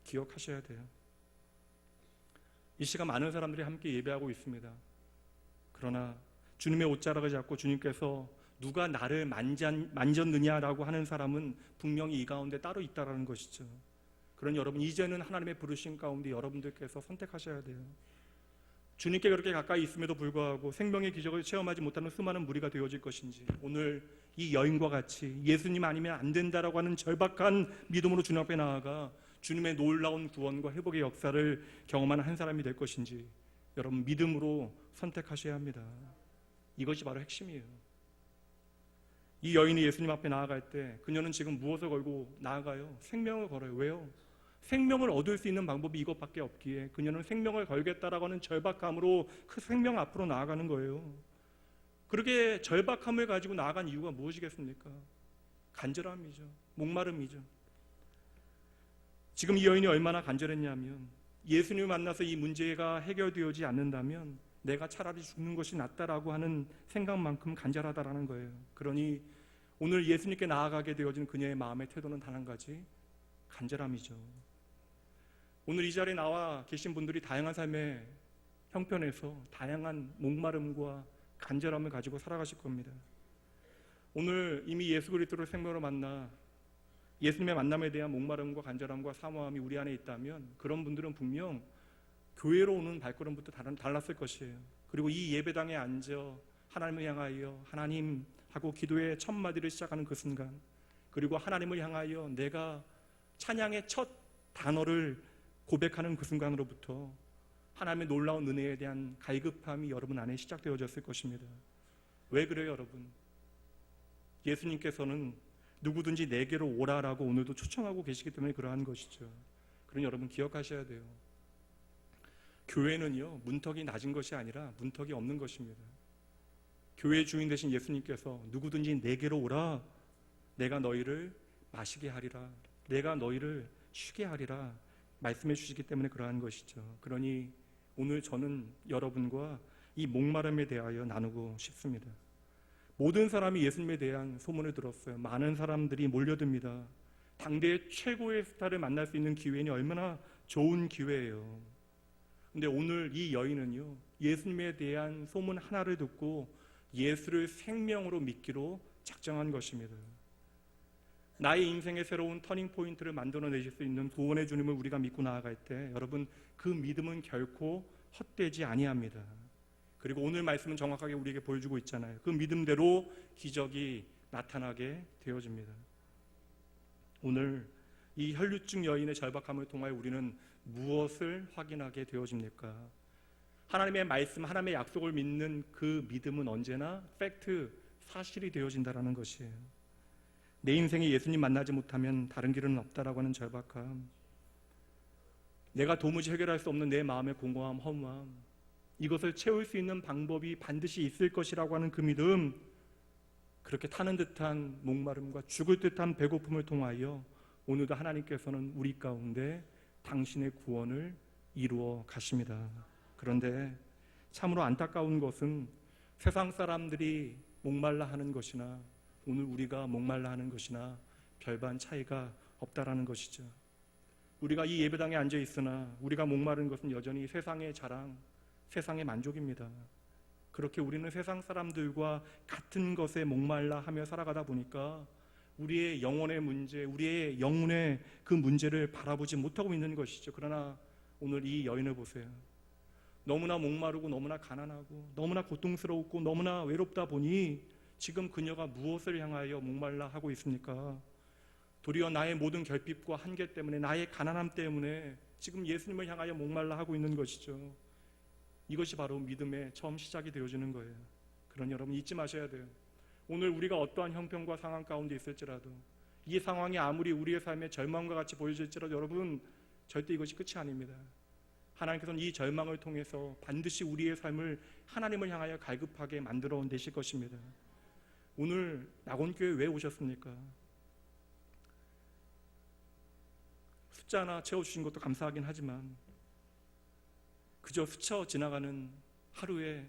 기억하셔야 돼요. 이 시간 많은 사람들이 함께 예배하고 있습니다. 그러나 주님의 옷자락을 잡고 주님께서 누가 나를 만졌느냐라고 하는 사람은 분명히 이 가운데 따로 있다라는 것이죠. 그러니 여러분 이제는 하나님의 부르심 가운데 여러분들께서 선택하셔야 돼요. 주님께 그렇게 가까이 있음에도 불구하고 생명의 기적을 체험하지 못하는 수많은 무리가 되어질 것인지, 오늘 이 여인과 같이 예수님 아니면 안 된다라고 하는 절박한 믿음으로 주님 앞에 나아가 주님의 놀라운 구원과 회복의 역사를 경험하는 한 사람이 될 것인지 여러분 믿음으로 선택하셔야 합니다. 이것이 바로 핵심이에요. 이 여인이 예수님 앞에 나아갈 때 그녀는 지금 무엇을 걸고 나아가요? 생명을 걸어요. 왜요? 생명을 얻을 수 있는 방법이 이것밖에 없기에 그녀는 생명을 걸겠다라고 하는 절박함으로 그 생명 앞으로 나아가는 거예요. 그렇게 절박함을 가지고 나아간 이유가 무엇이겠습니까? 간절함이죠. 목마름이죠. 지금 이 여인이 얼마나 간절했냐면, 예수님을 만나서 이 문제가 해결되어지지 않는다면 내가 차라리 죽는 것이 낫다라고 하는 생각만큼 간절하다라는 거예요. 그러니 오늘 예수님께 나아가게 되어진 그녀의 마음의 태도는 단 한 가지, 간절함이죠. 오늘 이 자리에 나와 계신 분들이 다양한 삶의 형편에서 다양한 목마름과 간절함을 가지고 살아가실 겁니다. 오늘 이미 예수 그리스도를 생명으로 만나 예수님의 만남에 대한 목마름과 간절함과 사모함이 우리 안에 있다면 그런 분들은 분명 교회로 오는 발걸음부터 달랐을 것이에요. 그리고 이 예배당에 앉아 하나님을 향하여 하나님 하고 기도의 첫 마디를 시작하는 그 순간, 그리고 하나님을 향하여 내가 찬양의 첫 단어를 고백하는 그 순간으로부터 하나님의 놀라운 은혜에 대한 갈급함이 여러분 안에 시작되어졌을 것입니다. 왜 그래요 여러분? 예수님께서는 누구든지 내게로 오라라고 오늘도 초청하고 계시기 때문에 그러한 것이죠. 그러니 여러분 기억하셔야 돼요. 교회는요, 문턱이 낮은 것이 아니라 문턱이 없는 것입니다. 교회의 주인 되신 예수님께서 누구든지 내게로 오라, 내가 너희를 마시게 하리라, 내가 너희를 쉬게 하리라 말씀해 주시기 때문에 그러한 것이죠. 그러니 오늘 저는 여러분과 이 목마름에 대하여 나누고 싶습니다. 모든 사람이 예수님에 대한 소문을 들었어요. 많은 사람들이 몰려듭니다. 당대의 최고의 스타를 만날 수 있는 기회니 얼마나 좋은 기회예요. 근데 오늘 이 여인은요, 예수님에 대한 소문 하나를 듣고 예수를 생명으로 믿기로 작정한 것입니다. 나의 인생의 새로운 터닝 포인트를 만들어내실 수 있는 구원의 주님을 우리가 믿고 나아갈 때 여러분, 그 믿음은 결코 헛되지 아니합니다. 그리고 오늘 말씀은 정확하게 우리에게 보여주고 있잖아요. 그 믿음대로 기적이 나타나게 되어집니다. 오늘 이 혈류증 여인의 절박함을 통하여 우리는 무엇을 확인하게 되어집니까? 하나님의 말씀, 하나님의 약속을 믿는 그 믿음은 언제나 팩트, 사실이 되어진다는 것이에요. 내 인생에 예수님 만나지 못하면 다른 길은 없다라고 하는 절박함, 내가 도무지 해결할 수 없는 내 마음의 공허함, 허무함, 이것을 채울 수 있는 방법이 반드시 있을 것이라고 하는 그 믿음, 그렇게 타는 듯한 목마름과 죽을 듯한 배고픔을 통하여 오늘도 하나님께서는 우리 가운데 당신의 구원을 이루어 가십니다. 그런데 참으로 안타까운 것은 세상 사람들이 목말라 하는 것이나 오늘 우리가 목말라 하는 것이나 별반 차이가 없다라는 것이죠. 우리가 이 예배당에 앉아 있으나 우리가 목마른 것은 여전히 세상의 자랑, 세상의 만족입니다. 그렇게 우리는 세상 사람들과 같은 것에 목말라 하며 살아가다 보니까 우리의 영혼의 문제, 우리의 영혼의 그 문제를 바라보지 못하고 있는 것이죠. 그러나 오늘 이 여인을 보세요. 너무나 목마르고 너무나 가난하고 너무나 고통스럽고 너무나 외롭다 보니 지금 그녀가 무엇을 향하여 목말라 하고 있습니까? 도리어 나의 모든 결핍과 한계 때문에, 나의 가난함 때문에 지금 예수님을 향하여 목말라 하고 있는 것이죠. 이것이 바로 믿음의 처음 시작이 되어지는 거예요. 그러니 여러분 잊지 마셔야 돼요. 오늘 우리가 어떠한 형편과 상황 가운데 있을지라도, 이 상황이 아무리 우리의 삶에 절망과 같이 보여질지라도 여러분 절대 이것이 끝이 아닙니다. 하나님께서는 이 절망을 통해서 반드시 우리의 삶을 하나님을 향하여 갈급하게 만들어 내실 것입니다. 오늘 낙원교회 왜 오셨습니까? 숫자 하나 채워주신 것도 감사하긴 하지만 그저 스쳐 지나가는 하루의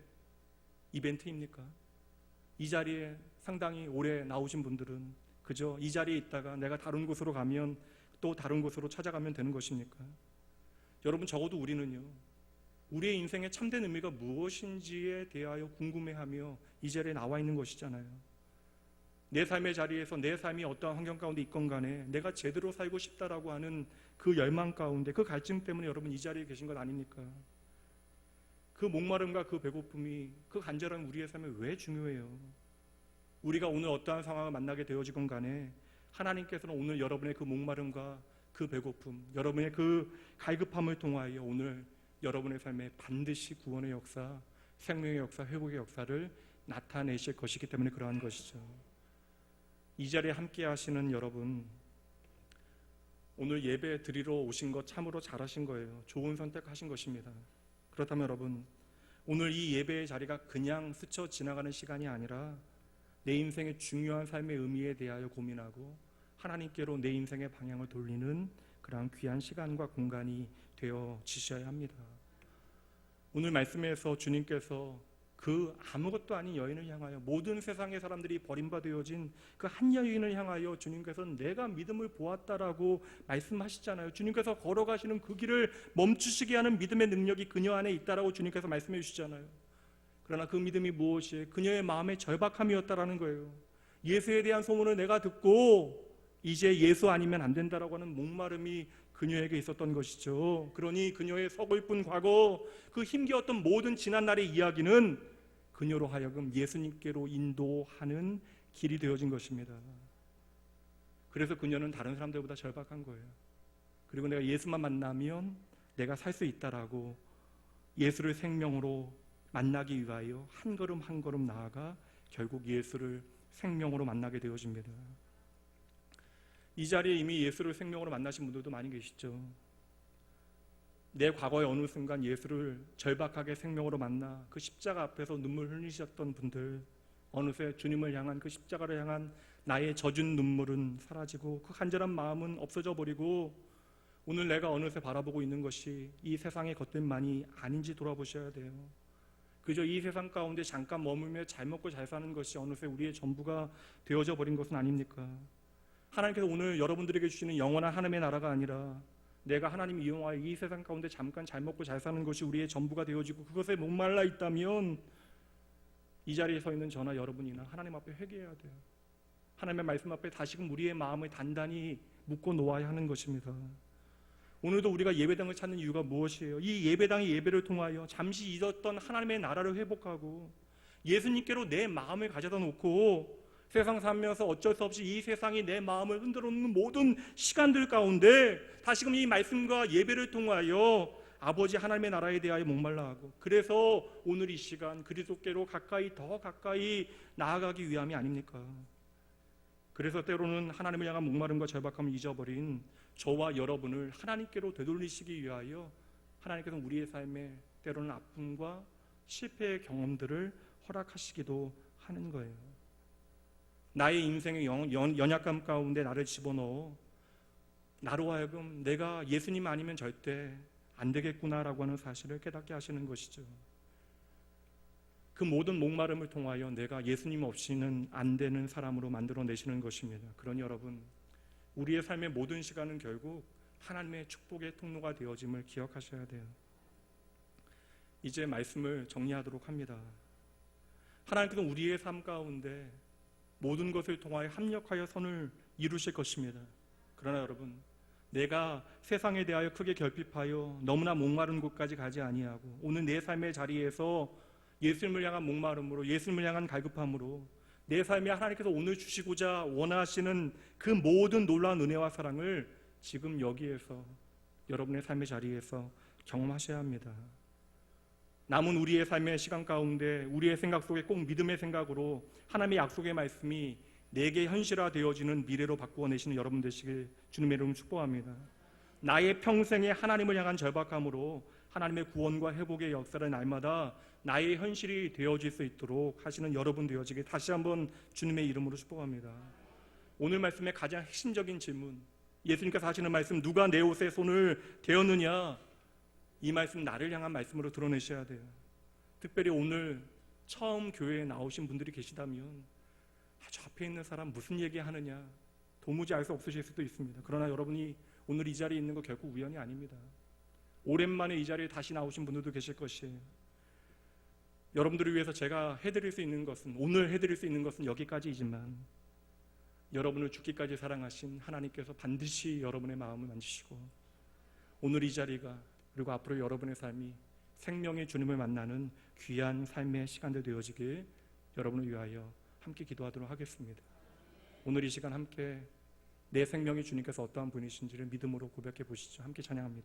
이벤트입니까? 이 자리에 상당히 오래 나오신 분들은 그저 이 자리에 있다가 내가 다른 곳으로 가면 또 다른 곳으로 찾아가면 되는 것입니까? 여러분, 적어도 우리는요, 우리의 인생의 참된 의미가 무엇인지에 대하여 궁금해하며 이 자리에 나와 있는 것이잖아요. 내 삶의 자리에서 내 삶이 어떠한 환경 가운데 있건 간에 내가 제대로 살고 싶다라고 하는 그 열망 가운데, 그 갈증 때문에 여러분 이 자리에 계신 것 아닙니까? 그 목마름과 그 배고픔이, 그 간절함이 우리의 삶에 왜 중요해요? 우리가 오늘 어떠한 상황을 만나게 되어지건 간에 하나님께서는 오늘 여러분의 그 목마름과 그 배고픔, 여러분의 그 갈급함을 통하여 오늘 여러분의 삶에 반드시 구원의 역사, 생명의 역사, 회복의 역사를 나타내실 것이기 때문에 그러한 것이죠. 이 자리에 함께 하시는 여러분, 오늘 예배 드리러 오신 것 참으로 잘하신 거예요. 좋은 선택하신 것입니다. 그렇다면 여러분, 오늘 이 예배의 자리가 그냥 스쳐 지나가는 시간이 아니라 내 인생의 중요한 삶의 의미에 대하여 고민하고 하나님께로 내 인생의 방향을 돌리는 그러한 귀한 시간과 공간이 되어지셔야 합니다. 오늘 말씀에서 주님께서 그 아무것도 아닌 여인을 향하여, 모든 세상의 사람들이 버림받아진 그 한 여인을 향하여 주님께서는 내가 믿음을 보았다라고 말씀하시잖아요. 주님께서 걸어가시는 그 길을 멈추시게 하는 믿음의 능력이 그녀 안에 있다라고 주님께서 말씀해 주시잖아요. 그러나 그 믿음이 무엇이에요? 그녀의 마음의 절박함이었다라는 거예요. 예수에 대한 소문을 내가 듣고 이제 예수 아니면 안 된다라고 하는 목마름이 그녀에게 있었던 것이죠. 그러니 그녀의 서글픈 과거, 그 힘겨웠던 모든 지난날의 이야기는 그녀로 하여금 예수님께로 인도하는 길이 되어진 것입니다. 그래서 그녀는 다른 사람들보다 절박한 거예요. 그리고 내가 예수만 만나면 내가 살 수 있다라고 예수를 생명으로 만나기 위하여 한 걸음 한 걸음 나아가 결국 예수를 생명으로 만나게 되어집니다. 이 자리에 이미 예수를 생명으로 만나신 분들도 많이 계시죠. 내 과거의 어느 순간 예수를 절박하게 생명으로 만나 그 십자가 앞에서 눈물 흘리셨던 분들, 어느새 주님을 향한 그 십자가를 향한 나의 젖은 눈물은 사라지고 그 간절한 마음은 없어져 버리고 오늘 내가 어느새 바라보고 있는 것이 이 세상의 것들만이 아닌지 돌아보셔야 돼요. 그저 이 세상 가운데 잠깐 머물며 잘 먹고 잘 사는 것이 어느새 우리의 전부가 되어져 버린 것은 아닙니까? 하나님께서 오늘 여러분들에게 주시는 영원한 하나님의 나라가 아니라 내가 하나님 이용하여 이 세상 가운데 잠깐 잘 먹고 잘 사는 것이 우리의 전부가 되어지고 그것에 목말라 있다면 이 자리에 서 있는 저나 여러분이나 하나님 앞에 회개해야 돼요. 하나님의 말씀 앞에 다시금 우리의 마음을 단단히 묶어 놓아야 하는 것입니다. 오늘도 우리가 예배당을 찾는 이유가 무엇이에요? 이 예배당의 예배를 통하여 잠시 잊었던 하나님의 나라를 회복하고 예수님께로 내 마음을 가져다 놓고 세상 살면서 어쩔 수 없이 이 세상이 내 마음을 흔들어 놓는 모든 시간들 가운데 다시금 이 말씀과 예배를 통하여 아버지 하나님의 나라에 대하여 목말라 하고 그래서 오늘 이 시간 그리스도께로 가까이 더 가까이 나아가기 위함이 아닙니까? 그래서 때로는 하나님을 향한 목마름과 절박함을 잊어버린 저와 여러분을 하나님께로 되돌리시기 위하여 하나님께서 우리의 삶에 때로는 아픔과 실패의 경험들을 허락하시기도 하는 거예요. 나의 인생의 연약감 가운데 나를 집어넣어 나로 하여금 내가 예수님 아니면 절대 안 되겠구나라고 하는 사실을 깨닫게 하시는 것이죠. 그 모든 목마름을 통하여 내가 예수님 없이는 안 되는 사람으로 만들어내시는 것입니다. 그러니 여러분, 우리의 삶의 모든 시간은 결국 하나님의 축복의 통로가 되어짐을 기억하셔야 돼요. 이제 말씀을 정리하도록 합니다. 하나님께서 우리의 삶 가운데 모든 것을 통하여 합력하여 선을 이루실 것입니다. 그러나 여러분, 내가 세상에 대하여 크게 결핍하여 너무나 목마른 곳까지 가지 아니하고 오늘 내 삶의 자리에서 예수님을 향한 목마름으로 예수님을 향한 갈급함으로 내 삶에 하나님께서 오늘 주시고자 원하시는 그 모든 놀라운 은혜와 사랑을 지금 여기에서 여러분의 삶의 자리에서 경험하셔야 합니다. 남은 우리의 삶의 시간 가운데 우리의 생각 속에 꼭 믿음의 생각으로 하나님의 약속의 말씀이 내게 현실화되어지는 미래로 바꾸어내시는 여러분 되시길 주님의 이름으로 축복합니다. 나의 평생에 하나님을 향한 절박함으로 하나님의 구원과 회복의 역사를 날마다 나의 현실이 되어질 수 있도록 하시는 여러분 되어지길 다시 한번 주님의 이름으로 축복합니다. 오늘 말씀의 가장 핵심적인 질문, 예수님께서 하시는 말씀, 누가 내 옷에 손을 대었느냐, 이 말씀 나를 향한 말씀으로 드러내셔야 돼요. 특별히 오늘 처음 교회에 나오신 분들이 계시다면 저 앞에 있는 사람 무슨 얘기하느냐 도무지 알 수 없으실 수도 있습니다. 그러나 여러분이 오늘 이 자리에 있는 거 결코 우연이 아닙니다. 오랜만에 이 자리에 다시 나오신 분들도 계실 것이에요. 여러분들을 위해서 제가 해드릴 수 있는 것은, 오늘 해드릴 수 있는 것은 여기까지이지만 여러분을 죽기까지 사랑하신 하나님께서 반드시 여러분의 마음을 만지시고 오늘 이 자리가 그리고 앞으로 여러분의 삶이 생명의 주님을 만나는 귀한 삶의 시간들 되어지길 여러분을 위하여 함께 기도하도록 하겠습니다. 오늘 이 시간 함께 내 생명의 주님께서 어떠한 분이신지를 믿음으로 고백해 보시죠. 함께 찬양합니다.